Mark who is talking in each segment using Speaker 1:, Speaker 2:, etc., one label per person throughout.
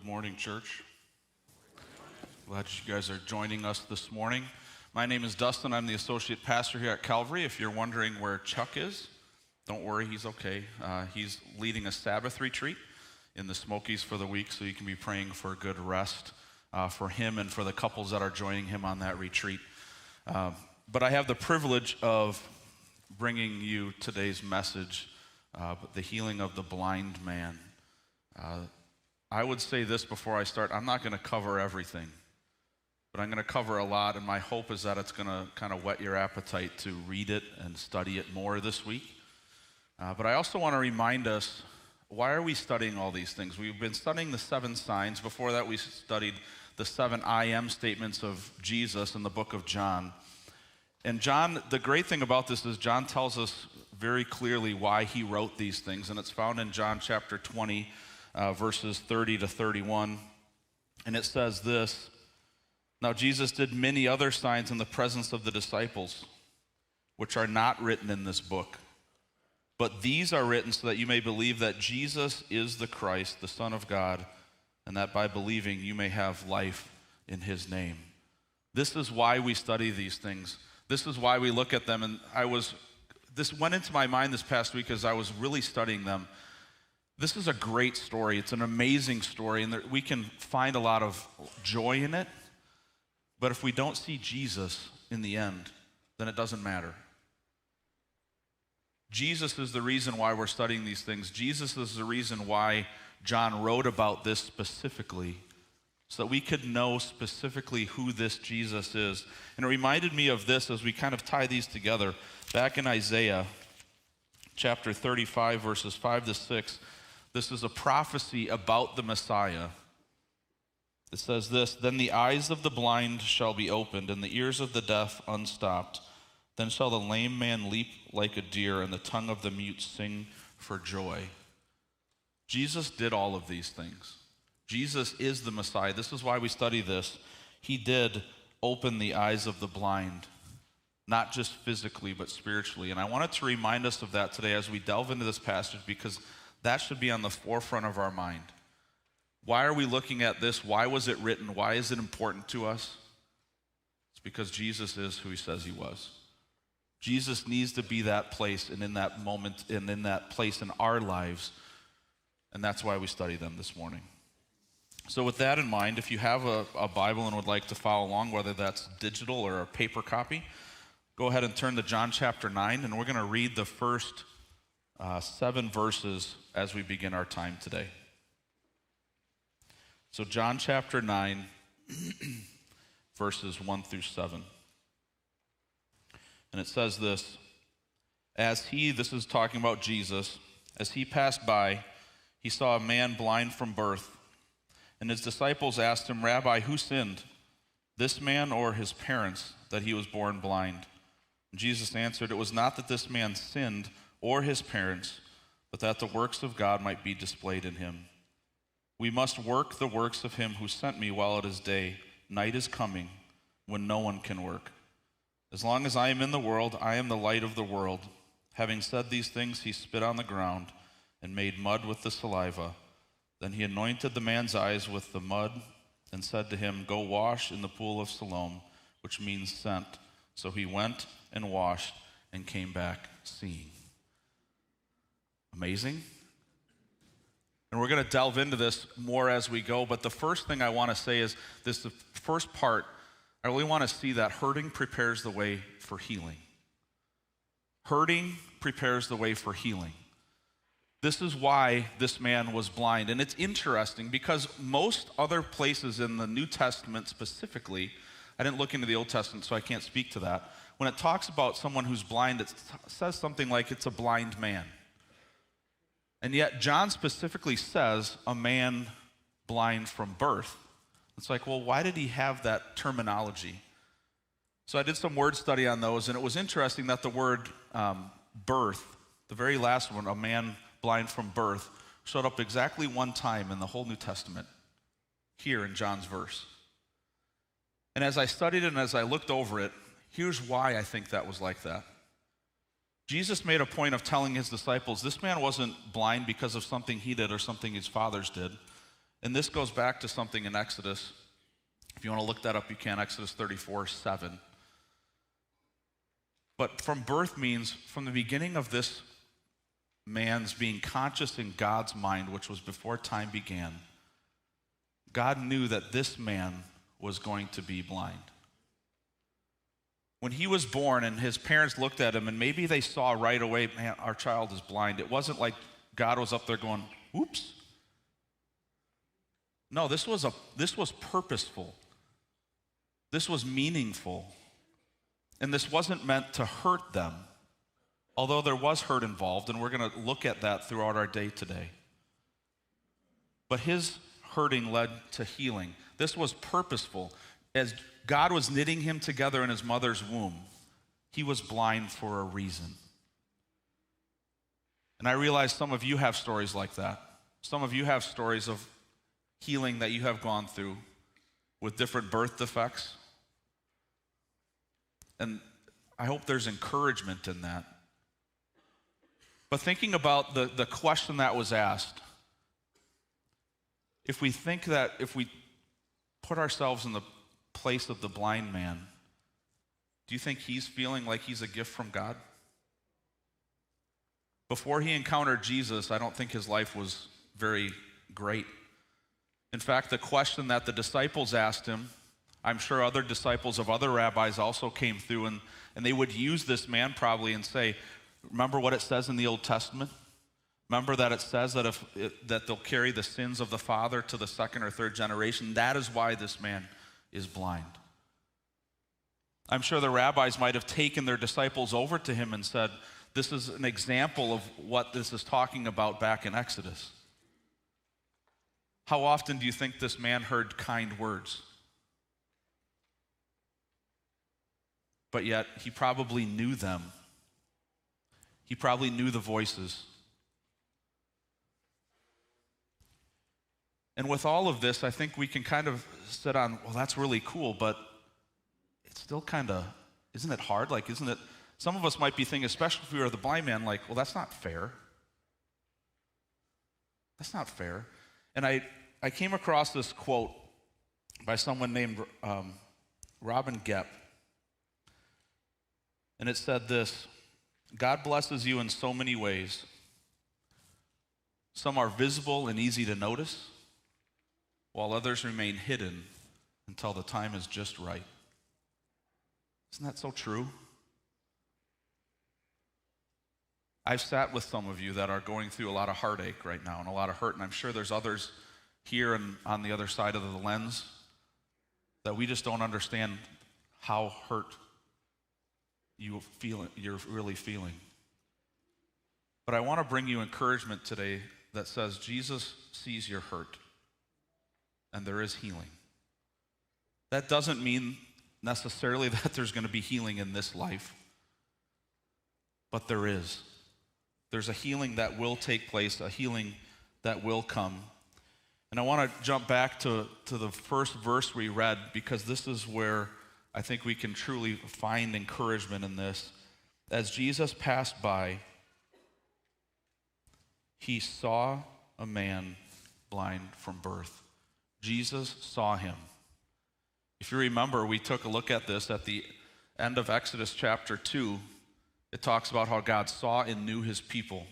Speaker 1: Good morning, church. Glad you guys are joining us this morning. My name is Dustin. I'm the associate pastor here at Calvary. If you're wondering where Chuck is, don't worry, he's okay. He's leading a Sabbath retreat in the Smokies for the week, so you can be praying for a good rest for him and for the couples that are joining him on that retreat. But I have the privilege of bringing you today's message, the healing of the blind man. I would say this before I start. I'm not going to cover everything, but I'm going to cover a lot, and my hope is that it's going to kind of whet your appetite to read it and study it more this week. But I also want to remind us, why are we studying all these things? We've been studying the 7 signs. Before that, we studied the 7 I am statements of Jesus in the book of John. And John, the great thing about this is John tells us very clearly why he wrote these things, and it's found in John chapter 20, verses 30 to 31. And it says this: "Now Jesus did many other signs in the presence of the disciples, which are not written in this book. But these are written so that you may believe that Jesus is the Christ, the Son of God, and that by believing you may have life in his name." This is why we study these things. This is why we look at them. And this went into my mind this past week as I was really studying them. This is a great story. It's an amazing story, and we can find a lot of joy in it. But if we don't see Jesus in the end, then it doesn't matter. Jesus is the reason why we're studying these things. Jesus is the reason why John wrote about this specifically, so that we could know specifically who this Jesus is. And it reminded me of this as we kind of tie these together. Back in Isaiah chapter 35, verses 5 to 6, this is a prophecy about the Messiah. It says this: "Then the eyes of the blind shall be opened, and the ears of the deaf unstopped. Then shall the lame man leap like a deer, and the tongue of the mute sing for joy." Jesus did all of these things. Jesus is the Messiah. This is why we study this. He did open the eyes of the blind, not just physically, but spiritually. And I wanted to remind us of that today as we delve into this passage, because that should be on the forefront of our mind. Why are we looking at this? Why was it written? Why is it important to us? It's because Jesus is who he says he was. Jesus needs to be that place and in that moment and in that place in our lives. And that's why we study them this morning. So with that in mind, if you have a Bible and would like to follow along, whether that's digital or a paper copy, go ahead and turn to John chapter 9, and we're going to read the first 7 verses as we begin our time today. So John chapter 9, verses 1 through 7. And it says this: this is talking about Jesus, "as he passed by, he saw a man blind from birth. And his disciples asked him, 'Rabbi, who sinned, this man or his parents, that he was born blind?' And Jesus answered, 'It was not that this man sinned or his parents, but that the works of God might be displayed in him. We must work the works of him who sent me while it is day. Night is coming when no one can work. As long as I am in the world, I am the light of the world.' Having said these things, he spit on the ground and made mud with the saliva. Then he anointed the man's eyes with the mud and said to him, 'Go wash in the pool of Siloam,' which means sent. So he went and washed and came back seeing." Amazing? And we're going to delve into this more as we go, but the first thing I want to say is this: the first part, I really want to see that hurting prepares the way for healing. Hurting prepares the way for healing. This is why this man was blind. And it's interesting because most other places in the New Testament specifically, I didn't look into the Old Testament, so I can't speak to that. When it talks about someone who's blind, it says something like it's a blind man. And yet John specifically says a man blind from birth. It's like, well, why did he have that terminology? So I did some word study on those, and it was interesting that the word birth, the very last one, a man blind from birth, showed up exactly one time in the whole New Testament, here in John's verse. And as I studied it and as I looked over it, here's why I think that was like that. Jesus made a point of telling his disciples this man wasn't blind because of something he did or something his fathers did. And this goes back to something in Exodus. If you want to look that up, you can, Exodus 34:7. But from birth means from the beginning of this man's being conscious in God's mind, which was before time began, God knew that this man was going to be blind. When he was born and his parents looked at him and maybe they saw right away, man, our child is blind. It wasn't like God was up there going, oops. No, this was purposeful. This was meaningful. And this wasn't meant to hurt them, although there was hurt involved, and we're going to look at that throughout our day today. But his hurting led to healing. This was purposeful. As God was knitting him together in his mother's womb, he was blind for a reason. And I realize some of you have stories like that. Some of you have stories of healing that you have gone through with different birth defects. And I hope there's encouragement in that. But thinking about the question that was asked, if we think that if we put ourselves in the place of the blind man, do you think he's feeling like he's a gift from God? Before he encountered Jesus, I don't think his life was very great. In fact, the question that the disciples asked him, I'm sure other disciples of other rabbis also came through, and they would use this man probably and say, remember what it says in the Old Testament? Remember that it says that that they'll carry the sins of the father to the second or third generation. That is why this man is blind. I'm sure the rabbis might have taken their disciples over to him and said, this is an example of what this is talking about back in Exodus. How often do you think this man heard kind words? But yet, he probably knew them. He probably knew the voices. And with all of this, I think we can kind of sit on, well, that's really cool, but it's still kind of, isn't it hard? Like, isn't it, some of us might be thinking, especially if we were the blind man, like, well, that's not fair. That's not fair. And I came across this quote by someone named Robin Gepp. And it said this: God blesses you in so many ways. Some are visible and easy to notice, while others remain hidden until the time is just right. Isn't that so true? I've sat with some of you that are going through a lot of heartache right now and a lot of hurt, and I'm sure there's others here and on the other side of the lens that we just don't understand how hurt you're really feeling. But I want to bring you encouragement today that says Jesus sees your hurt and there is healing. That doesn't mean necessarily that there's going to be healing in this life, but there is. There's a healing that will take place, a healing that will come. And I want to jump back to the first verse we read, because this is where I think we can truly find encouragement in this. As Jesus passed by, he saw a man blind from birth. Jesus saw him. If you remember, we took a look at this at the end of Exodus chapter 2. It talks about how God saw and knew his people.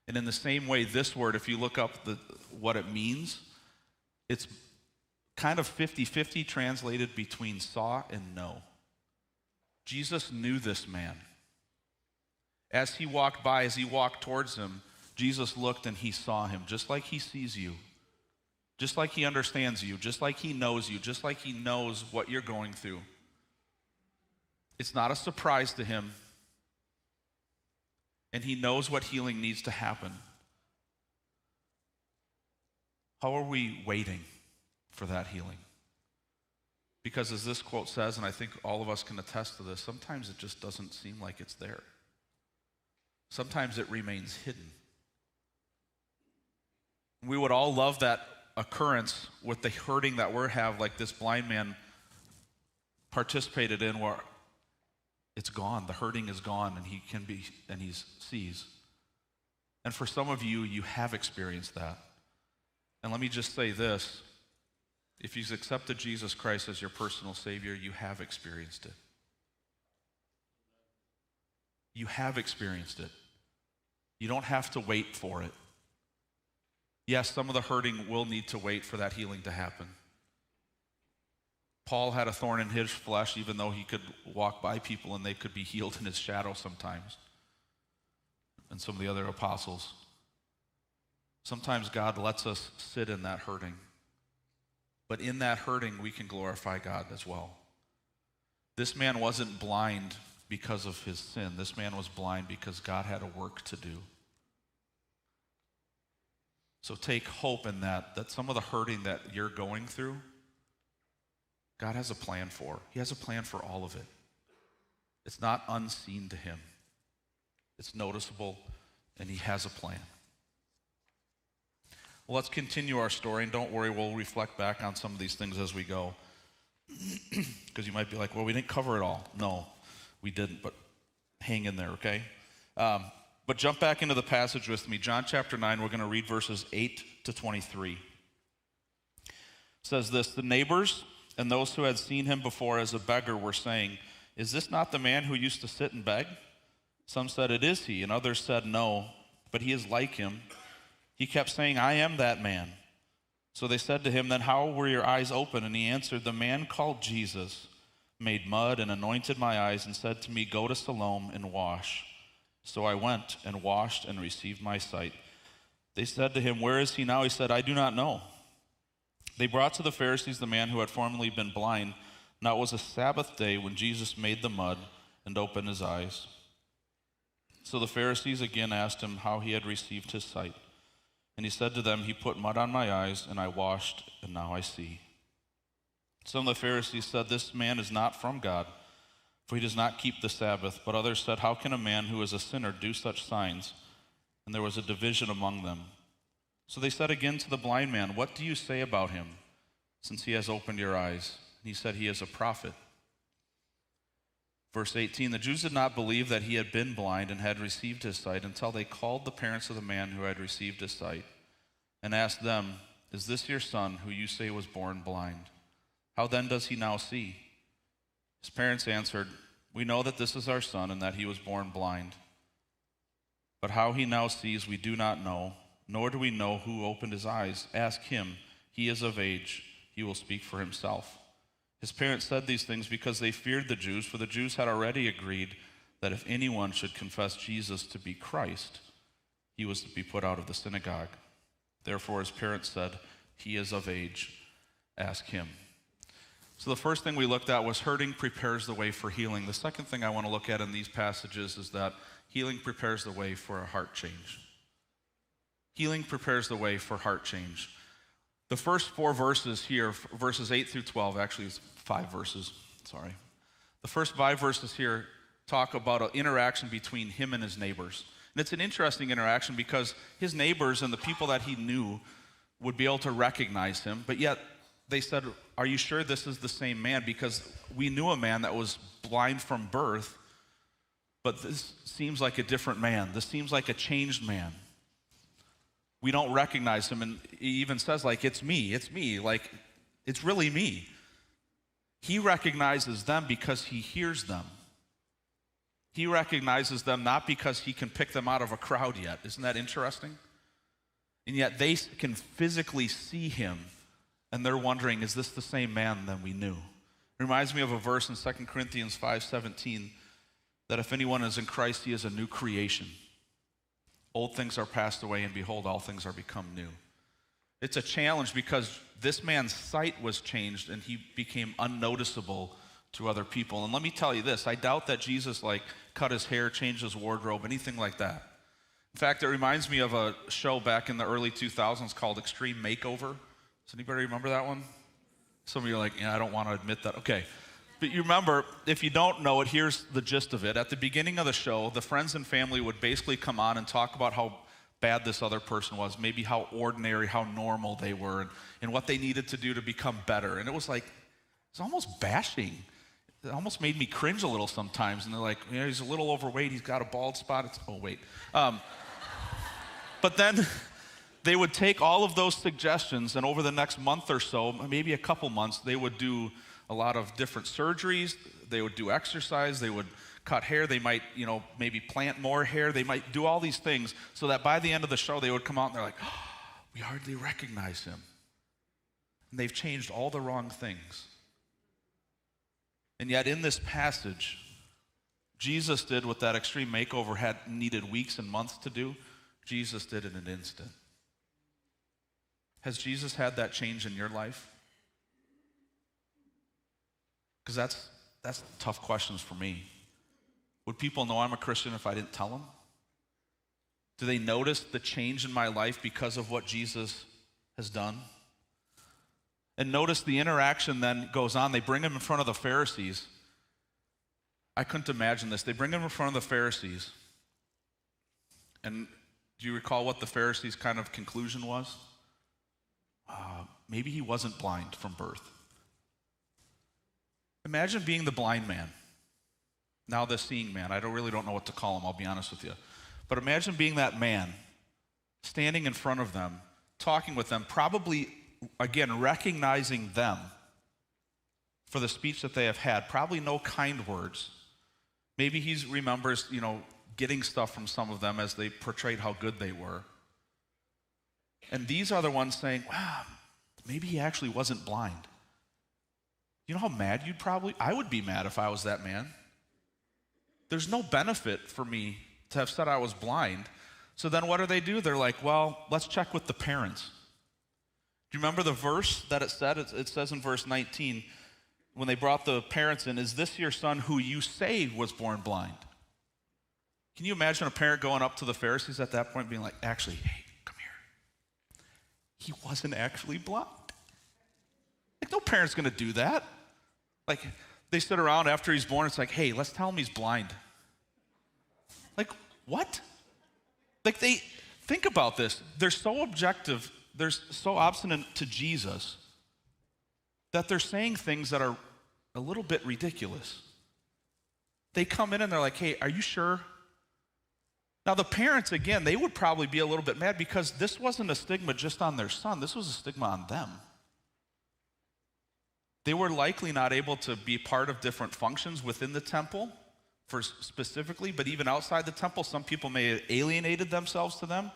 Speaker 1: And in the same way, this word, if you look up what it means, it's kind of 50-50 translated between saw and know. Jesus knew this man. As he walked by, as he walked towards him, Jesus looked and he saw him, just like he sees you, just like he understands you, just like he knows you, just like he knows what you're going through. It's not a surprise to him. And he knows what healing needs to happen. How are we waiting for that healing? Because as this quote says, and I think all of us can attest to this, sometimes it just doesn't seem like it's there. Sometimes it remains hidden. We would all love that occurrence with the hurting that we have, like this blind man participated in, where it's gone, the hurting is gone, and he sees. And for some of you, you have experienced that. And let me just say this. If you've accepted Jesus Christ as your personal Savior, you have experienced it. You have experienced it. You don't have to wait for it. Yes, some of the hurting will need to wait for that healing to happen. Paul had a thorn in his flesh, even though he could walk by people and they could be healed in his shadow sometimes. And some of the other apostles. Sometimes God lets us sit in that hurting. But in that hurting, we can glorify God as well. This man wasn't blind because of his sin. This man was blind because God had a work to do. So take hope in that some of the hurting that you're going through, God has a plan for. He has a plan for all of it. It's not unseen to him. It's noticeable, and he has a plan. Well, let's continue our story, and don't worry, we'll reflect back on some of these things as we go. Because you might be like, well, we didn't cover it all. No, we didn't, but hang in there, okay? But jump back into the passage with me. John chapter 9, we're going to read verses 8 to 23. It says this, the neighbors and those who had seen him before as a beggar were saying, is this not the man who used to sit and beg? Some said, it is he, and others said, no, but he is like him. He kept saying, I am that man. So they said to him, then how were your eyes open? And he answered, the man called Jesus made mud and anointed my eyes and said to me, go to Siloam and wash. So I went and washed and received my sight. They said to him, where is he now? He said, I do not know. They brought to the Pharisees the man who had formerly been blind. Now it was a Sabbath day when Jesus made the mud and opened his eyes. So the Pharisees again asked him how he had received his sight. And he said to them, he put mud on my eyes, and I washed, and now I see. Some of the Pharisees said, this man is not from God, for he does not keep the Sabbath. But others said, how can a man who is a sinner do such signs? And there was a division among them. So they said again to the blind man, what do you say about him, since he has opened your eyes? And he said, he is a prophet. Verse 18, the Jews did not believe that he had been blind and had received his sight until they called the parents of the man who had received his sight and asked them, is this your son who you say was born blind? How then does he now see? His parents answered, we know that this is our son and that he was born blind. But how he now sees we do not know, nor do we know who opened his eyes. Ask him, he is of age, he will speak for himself. His parents said these things because they feared the Jews, for the Jews had already agreed that if anyone should confess Jesus to be Christ, he was to be put out of the synagogue. Therefore his parents said, he is of age, ask him. So the first thing we looked at was hurting prepares the way for healing. The second thing I want to look at in these passages is that healing prepares the way for a heart change. Healing prepares the way for heart change. The first 4 verses here, verses 8 through 12, actually it's 5 verses, sorry. The first 5 verses here talk about an interaction between him and his neighbors. And it's an interesting interaction because his neighbors and the people that he knew would be able to recognize him, but yet they said, are you sure this is the same man? Because we knew a man that was blind from birth, but this seems like a different man. This seems like a changed man. We don't recognize him, and he even says, like, it's me, like, it's really me. He recognizes them because he hears them. He recognizes them not because he can pick them out of a crowd yet. Isn't that interesting? And yet they can physically see him, and they're wondering, is this the same man that we knew? It reminds me of a verse in 2 Corinthians 5:17, that if anyone is in Christ, he is a new creation. Old things are passed away, and behold, all things are become new. It's a challenge because this man's sight was changed, and he became unnoticeable to other people. And let me tell you this, I doubt that Jesus cut his hair, changed his wardrobe, anything like that. In fact, it reminds me of a show back in the early 2000s called Extreme Makeover. Does anybody remember that one? Some of you are like, yeah, I don't want to admit that. Okay. But you remember, if you don't know it, here's the gist of it. At the beginning of the show, the friends and family would basically come on and talk about how bad this other person was, maybe how ordinary, how normal they were, and what they needed to do to become better. And it was almost bashing. It almost made me cringe a little sometimes. And they're like, he's a little overweight, he's got a bald spot. But then they would take all of those suggestions, and over the next month or so, maybe a couple months, they would do a lot of different surgeries. They would do exercise. They would cut hair. They might, maybe plant more hair. They might do all these things so that by the end of the show, they would come out and they're like, oh, we hardly recognize him. And they've changed all the wrong things. And yet in this passage, Jesus did what that extreme makeover had needed weeks and months to do. Jesus did in an instant. Has Jesus had that change in your life? Because that's tough questions for me. Would people know I'm a Christian if I didn't tell them? Do they notice the change in my life because of what Jesus has done? And notice the interaction then goes on. They bring him in front of the Pharisees. I couldn't imagine this. They bring him in front of the Pharisees. And do you recall what the Pharisees' kind of conclusion was? Maybe he wasn't blind from birth. Imagine being the blind man. Now the seeing man. I really don't know what to call him, I'll be honest with you. But imagine being that man, standing in front of them, talking with them, probably, again, recognizing them for the speech that they have had. Probably no kind words. Maybe he remembers, getting stuff from some of them as they portrayed how good they were. And these are the ones saying, wow, maybe he actually wasn't blind. You know how mad I would be mad if I was that man. There's no benefit for me to have said I was blind. So then what do? They're like, well, let's check with the parents. Do you remember the verse that it said? It says in verse 19, when they brought the parents in, is this your son who you say was born blind? Can you imagine a parent going up to the Pharisees at that point being like, actually, hey, come here. He wasn't actually blind. Like, no parent's going to do that. Like, they sit around after he's born, it's like, hey, let's tell him he's blind. Like, what? Like, think about this. They're so objective, they're so obstinate to Jesus that they're saying things that are a little bit ridiculous. They come in and they're like, hey, are you sure? Now, the parents, again, they would probably be a little bit mad because this wasn't a stigma just on their son. This was a stigma on them. They were likely not able to be part of different functions within the temple specifically, but even outside the temple, some people may have alienated themselves to them.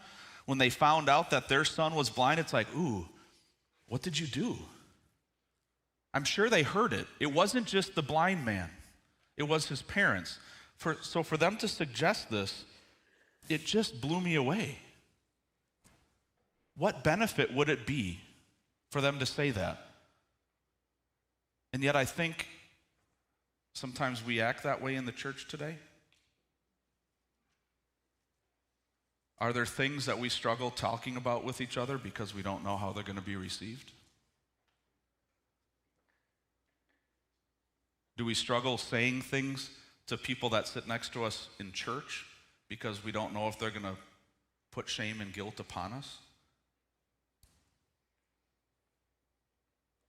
Speaker 1: When they found out that their son was blind, it's like, ooh, what did you do? I'm sure they heard it. It wasn't just the blind man. It was his parents. So for them to suggest this, it just blew me away. What benefit would it be for them to say that? And yet I think sometimes we act that way in the church today. Are there things that we struggle talking about with each other because we don't know how they're going to be received? Do we struggle saying things to people that sit next to us in church because we don't know if they're going to put shame and guilt upon us?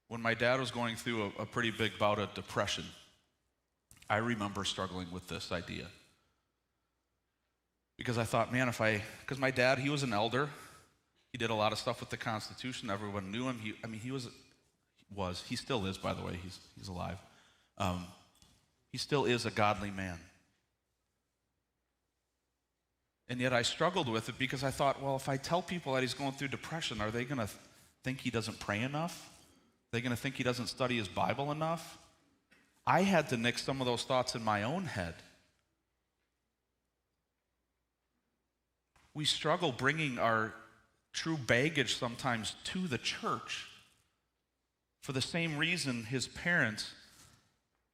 Speaker 1: When my dad was going through a pretty big bout of depression, I remember struggling with this idea. Because I thought, man, because my dad, he was an elder. He did a lot of stuff with the Constitution. Everyone knew him. He still is, by the way. He's alive. He still is a godly man. And yet I struggled with it because I thought, well, if I tell people that he's going through depression, are they going to think he doesn't pray enough? Are they going to think he doesn't study his Bible enough? I had to nix some of those thoughts in my own head. We struggle bringing our true baggage sometimes to the church for the same reason his parents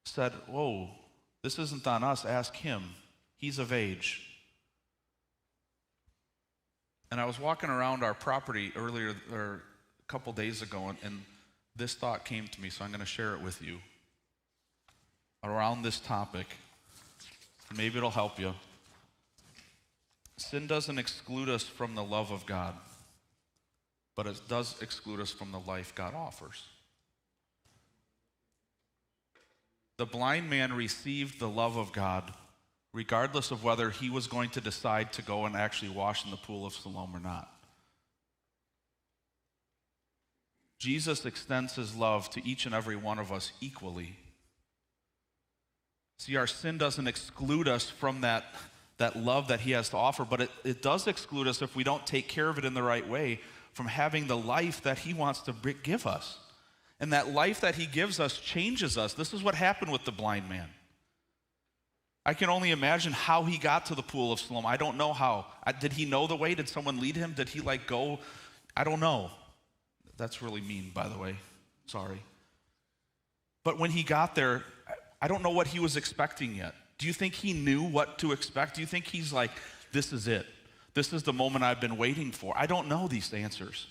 Speaker 1: said, whoa, this isn't on us, ask him. He's of age. And I was walking around our property earlier, or a couple days ago, and this thought came to me, so I'm going to share it with you around this topic. Maybe it'll help you. Sin doesn't exclude us from the love of God, but it does exclude us from the life God offers. The blind man received the love of God regardless of whether he was going to decide to go and actually wash in the pool of Siloam or not. Jesus extends his love to each and every one of us equally. See, our sin doesn't exclude us from that love that he has to offer, but it does exclude us if we don't take care of it in the right way from having the life that he wants to give us. And that life that he gives us changes us. This is what happened with the blind man. I can only imagine how he got to the pool of Siloam. I don't know how. Did he know the way? Did someone lead him? Did he go? I don't know. That's really mean, by the way. Sorry. But when he got there, I don't know what he was expecting yet. Do you think he knew what to expect? Do you think he's like, this is it? This is the moment I've been waiting for. I don't know these answers.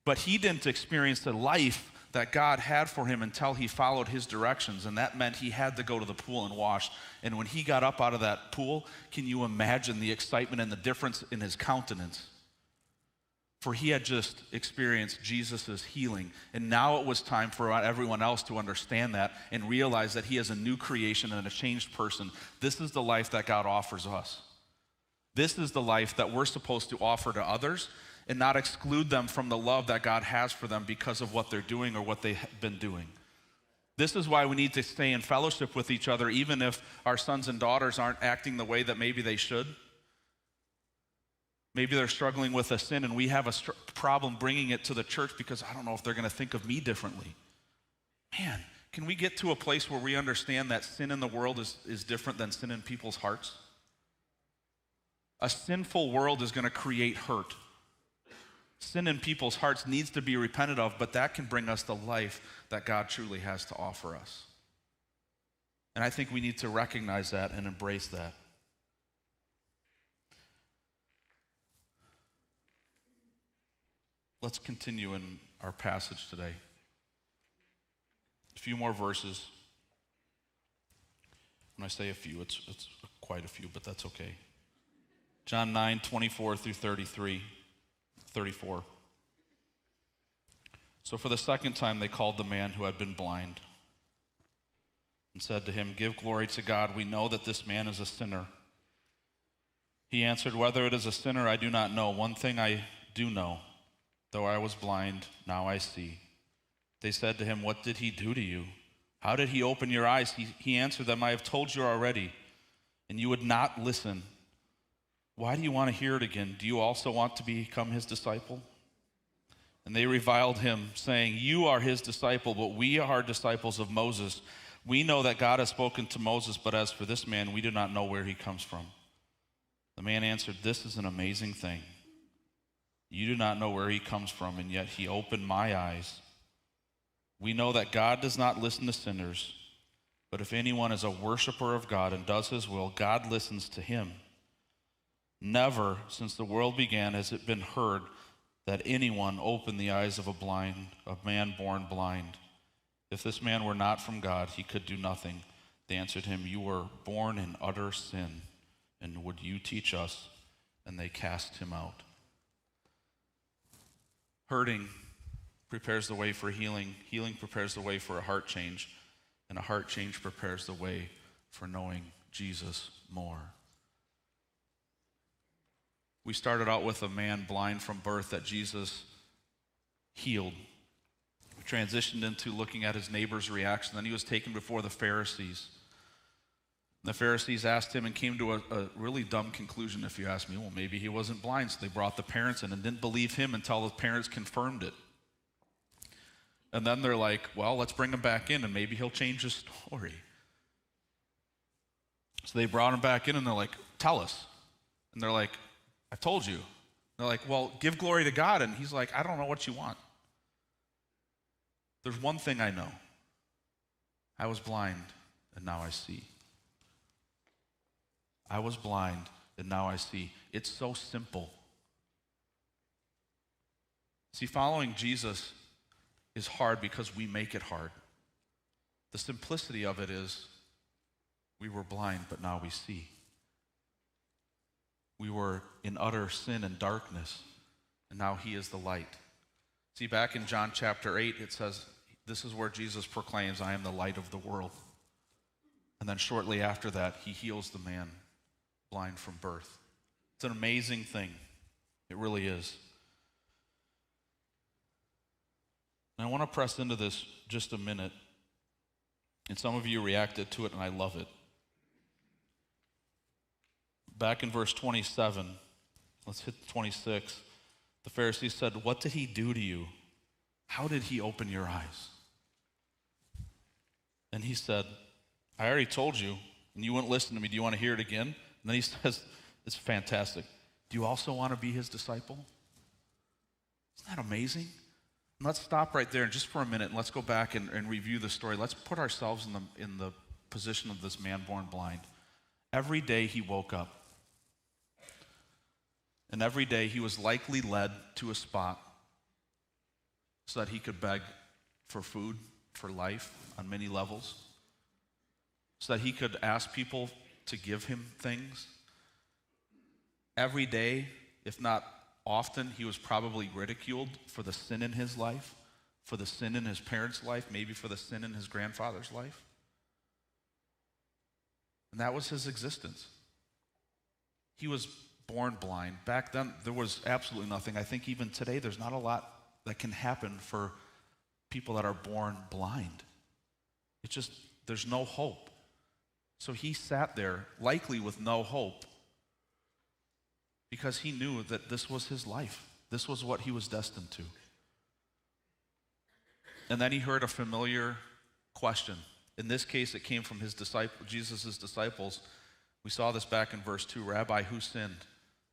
Speaker 1: But he didn't experience the life that God had for him until he followed his directions, and that meant he had to go to the pool and wash. And when he got up out of that pool, can you imagine the excitement and the difference in his countenance? For he had just experienced Jesus' healing, and now it was time for everyone else to understand that and realize that he is a new creation and a changed person. This is the life that God offers us. This is the life that we're supposed to offer to others and not exclude them from the love that God has for them because of what they're doing or what they've been doing. This is why we need to stay in fellowship with each other, even if our sons and daughters aren't acting the way that maybe they should. Maybe they're struggling with a sin and we have a problem bringing it to the church because I don't know if they're going to think of me differently. Man, can we get to a place where we understand that sin in the world is different than sin in people's hearts? A sinful world is going to create hurt. Sin in people's hearts needs to be repented of, but that can bring us the life that God truly has to offer us. And I think we need to recognize that and embrace that. Let's continue in our passage today. A few more verses. When I say a few, it's quite a few, but that's okay. John 9, 24 through 34. So for the second time they called the man who had been blind and said to him, "Give glory to God. We know that this man is a sinner." He answered, "Whether it is a sinner, I do not know. One thing I do know. Though I was blind, now I see." They said to him, "What did he do to you? How did he open your eyes?" He answered them, "I have told you already, and you would not listen. Why do you want to hear it again? Do you also want to become his disciple?" And they reviled him, saying, "You are his disciple, but we are disciples of Moses. We know that God has spoken to Moses, but as for this man, we do not know where he comes from." The man answered, "This is an amazing thing. You do not know where he comes from, and yet he opened my eyes. We know that God does not listen to sinners, but if anyone is a worshiper of God and does his will, God listens to him. Never since the world began has it been heard that anyone opened the eyes of a man born blind. If this man were not from God, he could do nothing." They answered him, "You were born in utter sin, and would you teach us?" And they cast him out. Hurting prepares the way for healing. Healing prepares the way for a heart change. And a heart change prepares the way for knowing Jesus more. We started out with a man blind from birth that Jesus healed. We transitioned into looking at his neighbor's reaction. Then he was taken before the Pharisees. The Pharisees asked him and came to a really dumb conclusion, if you ask me. Well, maybe he wasn't blind, so they brought the parents in and didn't believe him until the parents confirmed it. And then they're like, well, let's bring him back in and maybe he'll change his story. So they brought him back in and they're like, "Tell us." And they're like, "I told you." They're like, "Well, give glory to God." And he's like, "I don't know what you want. There's one thing I know. I was blind and now I see. I was blind and now I see." It's so simple. See, following Jesus is hard because we make it hard. The simplicity of it is we were blind, but now we see. We were in utter sin and darkness, and now he is the light. See, back in John chapter 8, it says, this is where Jesus proclaims, "I am the light of the world." And then shortly after that, he heals the man blind from birth. It's an amazing thing. It really is. And I want to press into this just a minute. And some of you reacted to it, and I love it. Back in verse 27, let's hit 26. The Pharisees said, "What did he do to you? How did he open your eyes?" And he said, "I already told you, and you wouldn't listen to me. Do you want to hear it again?" And then he says, it's fantastic. "Do you also want to be his disciple?" Isn't that amazing? And let's stop right there just for a minute, and let's go back and review the story. Let's put ourselves in the position of this man born blind. Every day he woke up, and every day he was likely led to a spot so that he could beg for food, for life on many levels, so that he could ask people to give him things. Every day, if not often, he was probably ridiculed for the sin in his life, for the sin in his parents' life, maybe for the sin in his grandfather's life. And that was his existence. He was born blind. Back then, there was absolutely nothing. I think even today, there's not a lot that can happen for people that are born blind. It's just, there's no hope. So he sat there, likely with no hope, because he knew that this was his life. This was what he was destined to. And then he heard a familiar question. In this case, it came from Jesus' disciples. We saw this back in verse 2. "Rabbi, who sinned,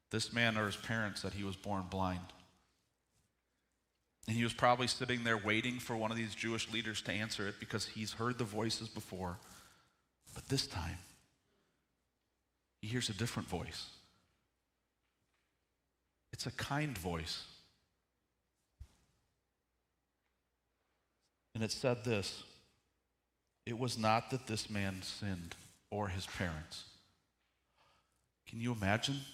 Speaker 1: this man or his parents, that he was born blind?" And he was probably sitting there waiting for one of these Jewish leaders to answer it because he's heard the voices before. But this time, he hears a different voice. It's a kind voice. And it said this: "It was not that this man sinned or his parents." Can you imagine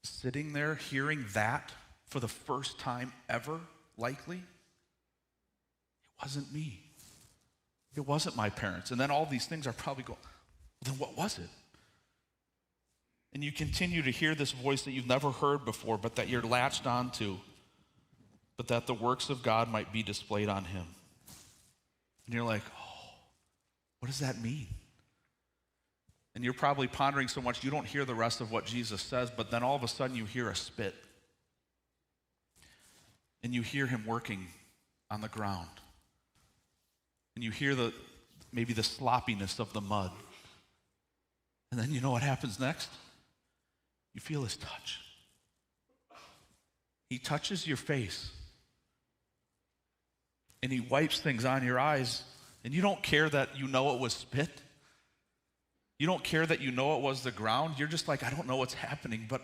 Speaker 1: sitting there hearing that for the first time ever, likely? It wasn't me. It wasn't my parents. And then all these things are probably going, then what was it? And you continue to hear this voice that you've never heard before, but that you're latched onto, but that the works of God might be displayed on him. And you're like, oh, what does that mean? And you're probably pondering so much you don't hear the rest of what Jesus says, but then all of a sudden you hear a spit. And you hear him working on the ground. And you hear maybe the sloppiness of the mud. And then you know what happens next? You feel his touch. He touches your face. And he wipes things on your eyes. And you don't care that you know it was spit. You don't care that you know it was the ground. You're just like, I don't know what's happening, but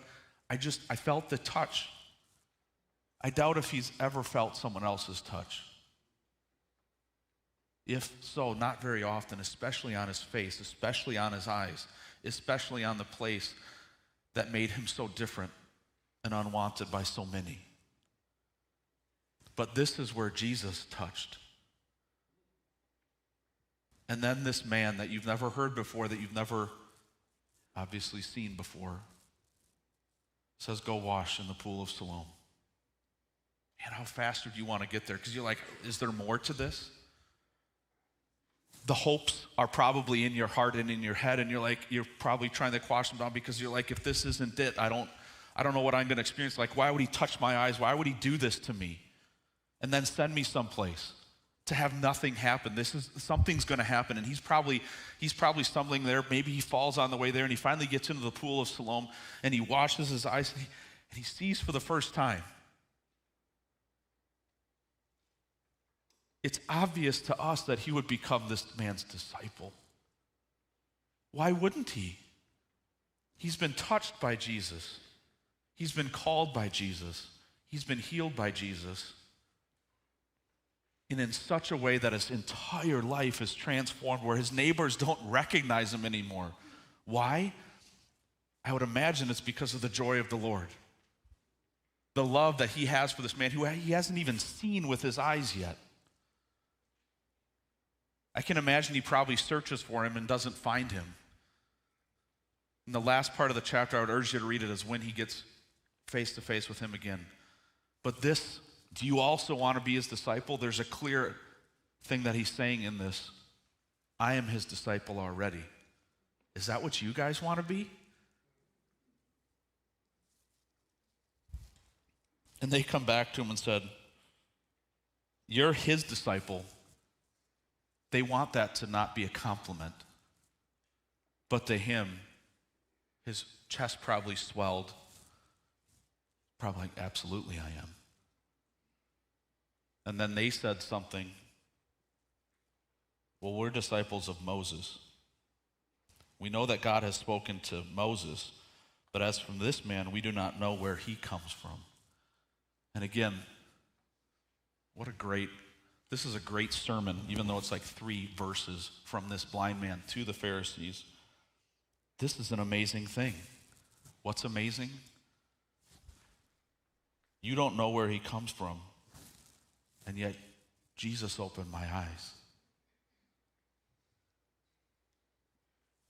Speaker 1: I felt the touch. I doubt if he's ever felt someone else's touch. If so, not very often, especially on his face, especially on his eyes, especially on the place that made him so different and unwanted by so many. But this is where Jesus touched. And then this man that you've never heard before, that you've never obviously seen before, says, "Go wash in the pool of Siloam." Man, how fast would you want to get there? Because you're like, is there more to this? The hopes are probably in your heart and in your head, and you're probably trying to quash them down because you're like, if this isn't it, I don't know what I'm going to experience. Like, why would he touch my eyes? Why would he do this to me? And then send me someplace to have nothing happen. Something's going to happen, and he's probably stumbling there. Maybe he falls on the way there, and he finally gets into the pool of Siloam, and he washes his eyes, and he sees for the first time. It's obvious to us that he would become this man's disciple. Why wouldn't he? He's been touched by Jesus. He's been called by Jesus. He's been healed by Jesus. And in such a way that his entire life is transformed, where his neighbors don't recognize him anymore. Why? I would imagine it's because of the joy of the Lord. The love that he has for this man who he hasn't even seen with his eyes yet. I can imagine he probably searches for him and doesn't find him. In the last part of the chapter, I would urge you to read it, as when he gets face to face with him again. But this Do you also want to be his disciple? There's a clear thing that he's saying in this. I am his disciple already. Is that what you guys want to be? And they come back to him and said, you're his disciple. They want that to not be a compliment. But to him, his chest probably swelled. Probably, absolutely I am. And then they said something. Well, we're disciples of Moses. We know that God has spoken to Moses, but as from this man, we do not know where he comes from. And again, this is a great sermon, even though it's like 3 verses from this blind man to the Pharisees. This is an amazing thing. What's amazing? You don't know where he comes from, and yet Jesus opened my eyes.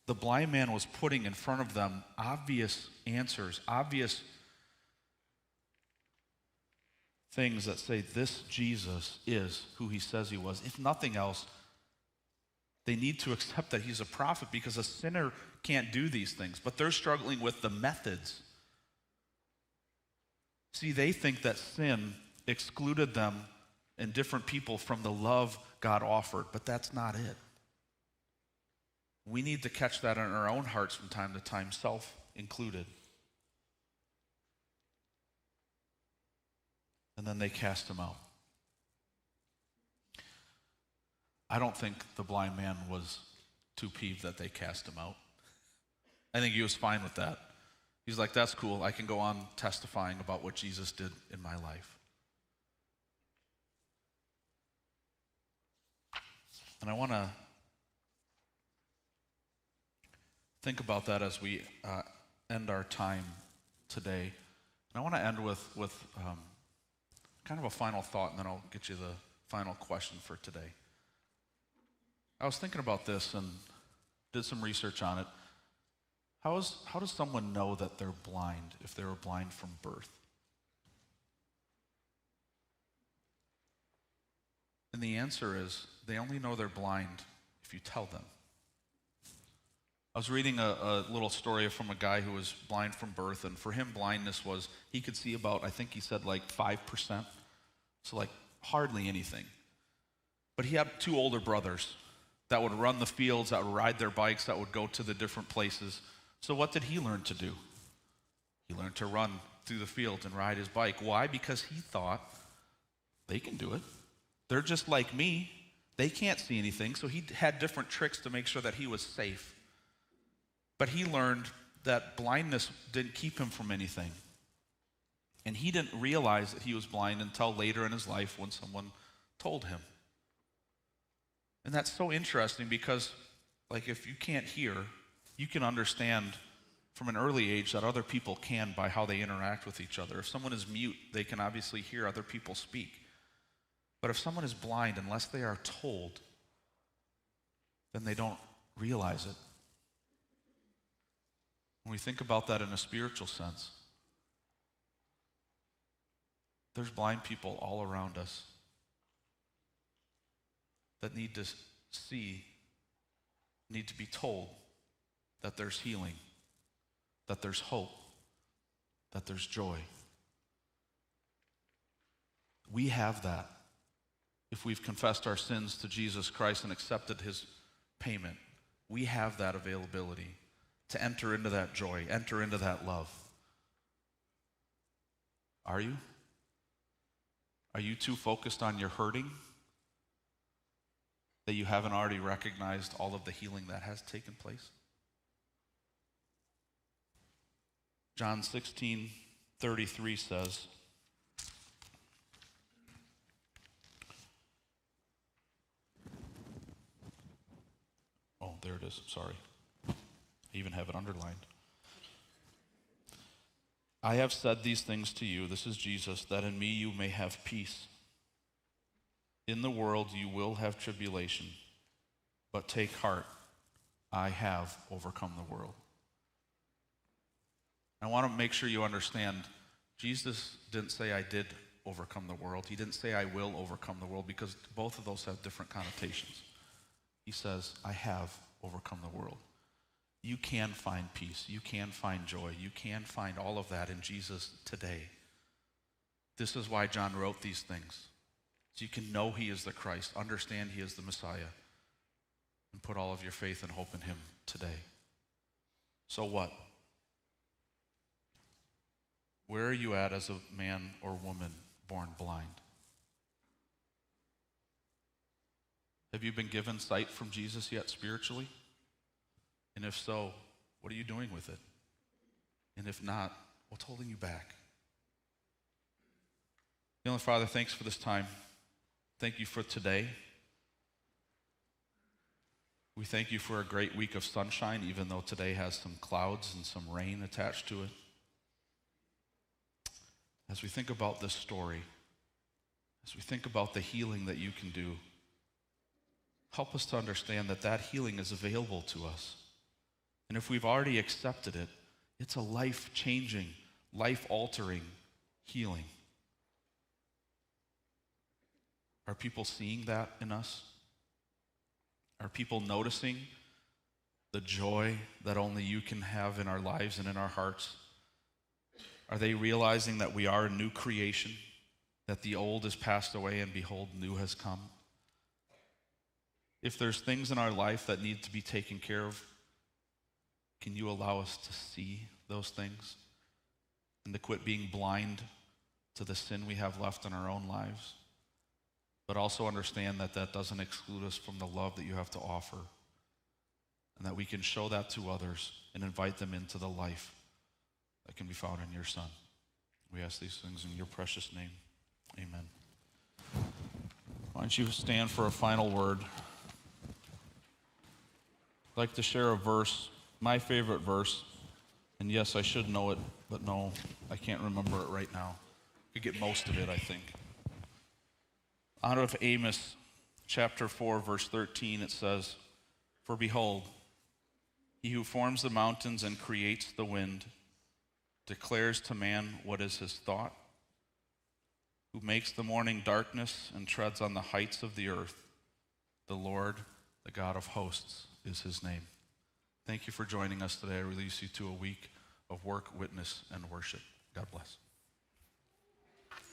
Speaker 1: The blind man was putting in front of them obvious answers, obvious things that say this Jesus is who he says he was. If nothing else, they need to accept that he's a prophet because a sinner can't do these things, but they're struggling with the methods. See, they think that sin excluded them and different people from the love God offered, but that's not it. We need to catch that in our own hearts from time to time, self included. And then they cast him out. I don't think the blind man was too peeved that they cast him out. I think he was fine with that. He's like, that's cool. I can go on testifying about what Jesus did in my life. And I want to think about that as we end our time today. And I want to end with kind of a final thought, and then I'll get you the final question for today. I was thinking about this and did some research on it. How does someone know that they're blind if they were blind from birth? And the answer is they only know they're blind if you tell them. I was reading a little story from a guy who was blind from birth, and for him, blindness was, he could see about, I think he said like 5%, so like hardly anything. But he had 2 older brothers that would run the fields, that would ride their bikes, that would go to the different places. So what did he learn to do? He learned to run through the fields and ride his bike. Why? Because he thought, they can do it. They're just like me. They can't see anything, so he had different tricks to make sure that he was safe. But he learned that blindness didn't keep him from anything. And he didn't realize that he was blind until later in his life when someone told him. And that's so interesting because, like, if you can't hear, you can understand from an early age that other people can by how they interact with each other. If someone is mute, they can obviously hear other people speak. But if someone is blind, unless they are told, then they don't realize it. When we think about that in a spiritual sense, there's blind people all around us that need to see, need to be told that there's healing, that there's hope, that there's joy. We have that if we've confessed our sins to Jesus Christ and accepted his payment. We have that availability to enter into that joy, enter into that love. Are you? Are you too focused on your hurting that you haven't already recognized all of the healing that has taken place? John 16:33 says, oh, there it is, sorry. I even have it underlined. I have said these things to you, this is Jesus, that in me you may have peace. In the world you will have tribulation, but take heart, I have overcome the world. I want to make sure you understand, Jesus didn't say I did overcome the world. He didn't say, I will overcome the world, because both of those have different connotations. He says, I have overcome the world. You can find peace. You can find joy. You can find all of that in Jesus today. This is why John wrote these things. So you can know he is the Christ, understand he is the Messiah, and put all of your faith and hope in him today. So what? Where are you at as a man or woman born blind? Have you been given sight from Jesus yet spiritually? And if so, what are you doing with it? And if not, what's holding you back? Heavenly Father, thanks for this time. Thank you for today. We thank you for a great week of sunshine, even though today has some clouds and some rain attached to it. As we think about this story, as we think about the healing that you can do, help us to understand that that healing is available to us. And if we've already accepted it, it's a life-changing, life-altering healing. Are people seeing that in us? Are people noticing the joy that only you can have in our lives and in our hearts? Are they realizing that we are a new creation, that the old has passed away and behold, new has come? If there's things in our life that need to be taken care of, can you allow us to see those things and to quit being blind to the sin we have left in our own lives? But also understand that that doesn't exclude us from the love that you have to offer, and that we can show that to others and invite them into the life that can be found in your Son. We ask these things in your precious name. Amen. Why don't you stand for a final word? I'd like to share a verse, my favorite verse, and yes, I should know it, but no, I can't remember it right now. I could get most of it, I think. Out of Amos chapter 4, verse 13, it says, For behold, he who forms the mountains and creates the wind declares to man what is his thought, who makes the morning darkness and treads on the heights of the earth. The Lord, the God of hosts, is his name. Thank you for joining us today. I release you to a week of work, witness, and worship. God bless.